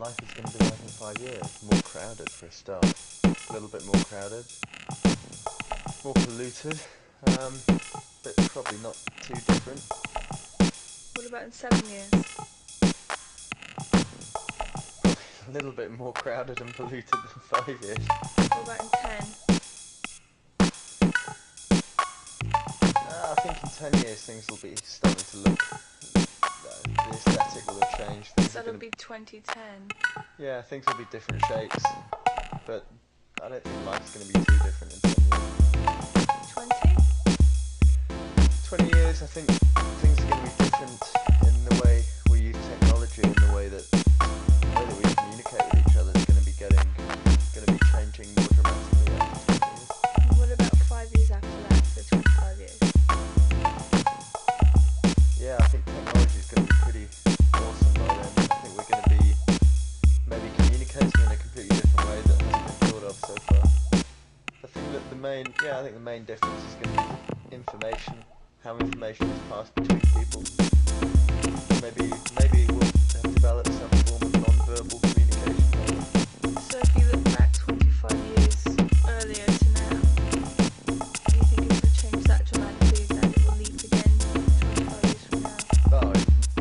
life is going to be like in 5 years. More crowded for a start. A little bit more crowded. More polluted. But probably not too different. What about in 7 years? Probably a little bit more crowded and polluted than 5 years. What about in 10? I think in 10 years things will be starting to look... the aesthetic will have changed. So that'll be 2010. Yeah, things will be different shapes. But I don't think life's going to be too different in 10 years. 20? 20 years, I think things are going to be different in the way we use technology, in the way that we communicate with each other is going to be changing more dramatically after 20 years. And what about 5 years after that, so 25 years? Yeah, I think technology is going to be pretty awesome by then. I think we're going to be maybe communicating in a completely different way that hasn't been thought of so far. I think that the main difference is going to be information, how information is passed between people. Maybe we'll have developed some form of non-verbal communication. So if you look back 25 years earlier to now, do you think it will change that dramatically, that it will leap again 25 years from now? Oh,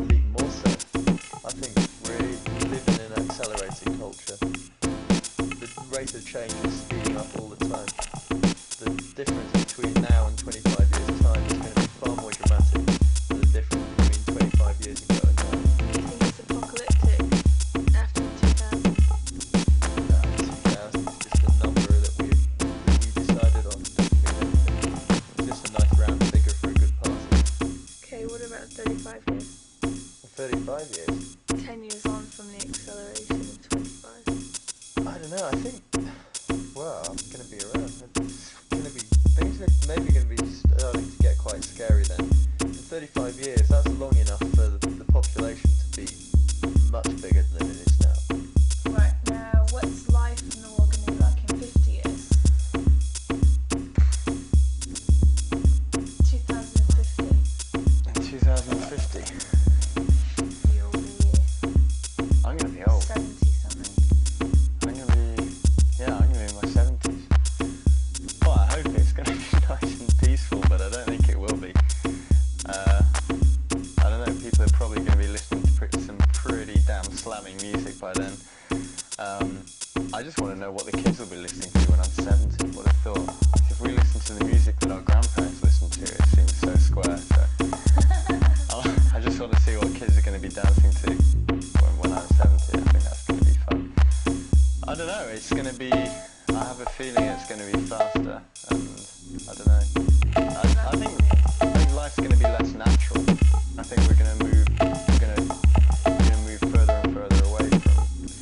even more so. I think we live in an accelerating culture. The rate of change is speeding up all the time. The difference between now and 25 years' time is going to be far more dramatic than the difference between 25 years ago and now. Do you think it's apocalyptic after 2000? No, 2000 is just a number that we decided on. It doesn't mean anything. It's just a nice round figure for a good party. Okay, what about 35 years? 35 years? 10 years on from the acceleration of 25. I don't know, I think, well, I'm going to be around. Things are maybe going to be starting to get quite scary then. In 35 years, that's long enough for the population to be much bigger than it is now. Right, now what's life in the world going to be like in 50 years? 2050. In 2050, You'll be I'm going to be old. 70 something. I'm going to be in my 70s. Well, I hope it's going to be nice and peaceful, but I don't think it will be. I don't know, people are probably going to be listening to some pretty damn slamming music by then. I just want to know what the kids will be listening to when I'm 70. What a thought. If we listen to the music that our grandparents listened to, it seems so square. So I just want to see what kids are going to be dancing to when I'm 70. I think that's going to be fun. I don't know, it's going to be... I have a feeling it's going to be faster, and I don't know. I think life's going to be less natural. I think we're going to move further and further away from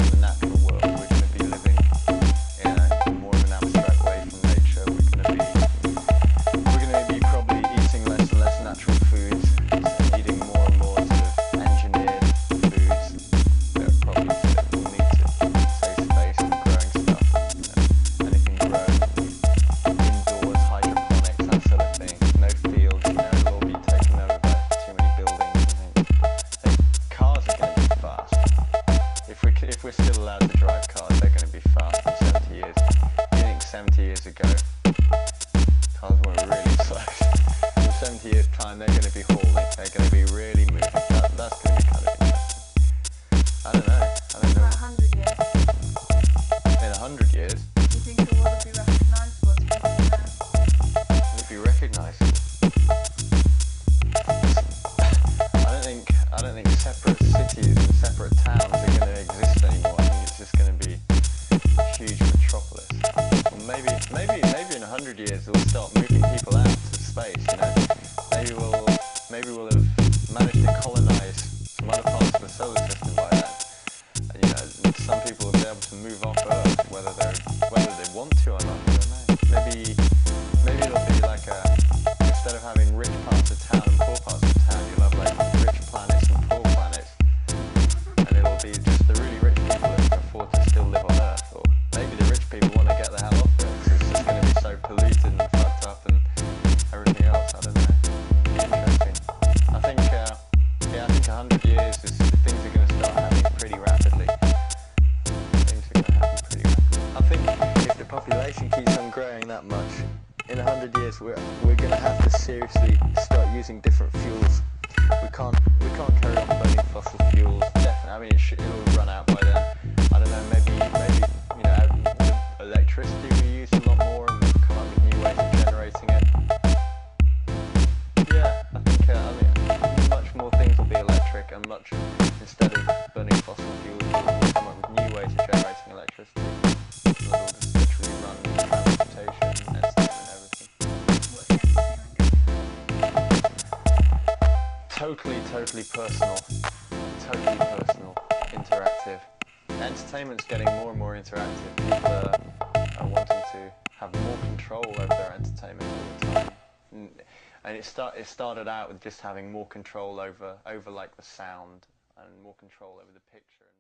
the natural world. We're going to be living in more of an abstract way from nature. We're going to be probably eating less and less natural foods, and eating more and more sort of engineered foods that probably will need to save space and growing stuff. Anything grown indoors, hydroponics, that sort of thing. No fields, it'll all be taken over by too many buildings and things. I think cars are going to be fast. If we're still allowed to drive cars, they're going to be fast in 70 years. You think 70 years ago, cars were really slow. In 70 years' time, they're going to be hauling. They're going to be really moving. That's going to be kind of interesting. I don't know. About 100 years. In 100 years, Do you think the world will be recognisable to people now? it'll be recognisable. I don't think separate cities and separate towns are going to exist anymore. I think it's just going to be a huge metropolis. Well, maybe in 100 years we'll start moving people out to space. Maybe we'll have managed to colonise some other parts of the solar system by then. And, some people will be able to move off Earth, whether they want to or not. I don't know. Maybe it'll be like instead of having rich parts of town and poor parts of town, you'll have like rich planets and poor planets, and it'll be just the really rich people that can afford to still live on Earth, or maybe the rich people want to get the hell off Earth because it's just going to be so polluted and fucked up and everything else. I don't know. It'll be interesting. I think 100 years is things are going to start happening pretty rapidly. population keeps on growing that much, in 100 years we're going to have to seriously start using different fuels. We can't carry on burning fossil fuels. Definitely. I mean, it'll run out by then. I don't know. Maybe you know, the electricity will be used a lot more, and we'll come up with new ways of generating it. Yeah, I think much more things will be electric, and much instead of burning fossil fuels, we'll come up with new ways of generating electricity. It'll just literally run transportation, entertainment, everything. What's the entertainment Totally personal. Totally personal. Interactive. Entertainment's getting more and more interactive. People are wanting to have more control over their entertainment all the time. And it started out with just having more control over like the sound and more control over the picture.